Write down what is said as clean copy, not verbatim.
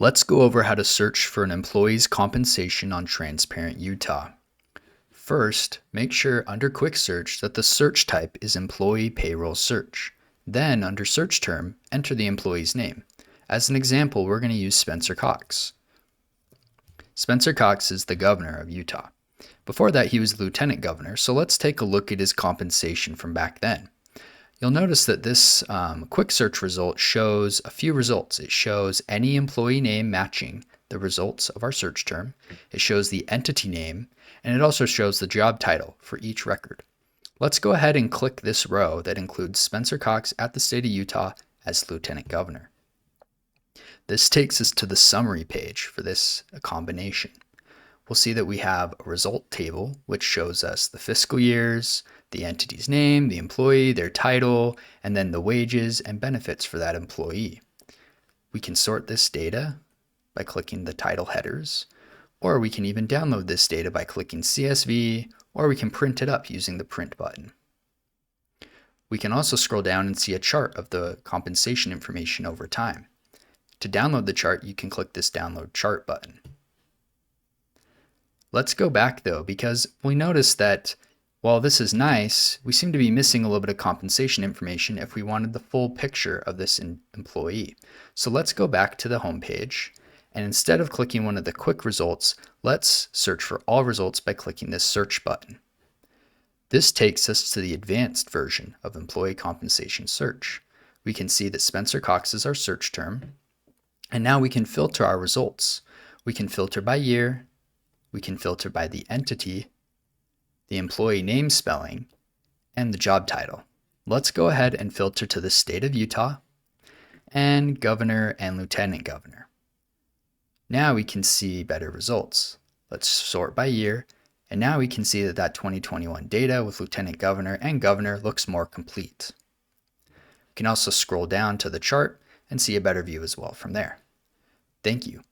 Let's go over how to search for an employee's compensation on Transparent Utah. First, make sure under Quick Search that the search type is Employee Payroll Search. Then, under Search Term, enter the employee's name. As an example, we're going to use Spencer Cox. Spencer Cox is the governor of Utah. Before that, he was the lieutenant governor, so let's take a look at his compensation from back then. You'll notice that this quick search result shows a few results. It shows any employee name matching the results of our search term. It shows the entity name, and it also shows the job title for each record. Let's go ahead and click this row that includes Spencer Cox at the state of Utah as lieutenant governor. This takes us to the summary page for this combination. We'll see that we have a result table, which shows us the fiscal years, the entity's name, the employee, their title, and then the wages and benefits for that employee. We can sort this data by clicking the title headers, or we can even download this data by clicking CSV, or we can print it up using the print button. We can also scroll down and see a chart of the compensation information over time. To download the chart, you can click this download chart button. Let's go back though, because we notice that while this is nice, we seem to be missing a little bit of compensation information if we wanted the full picture of this employee. So let's go back to the home page, and instead of clicking one of the quick results, let's search for all results by clicking this search button. This takes us to the advanced version of employee compensation search. We can see that Spencer Cox is our search term, and now we can filter our results. We can filter by year, we can filter by the entity, the employee name spelling, and the job title. Let's go ahead and filter to the state of Utah and governor and lieutenant governor. Now we can see better results. Let's sort by year, and now we can see that 2021 data with lieutenant governor and governor looks more complete. We can also scroll down to the chart and see a better view as well from there. Thank you.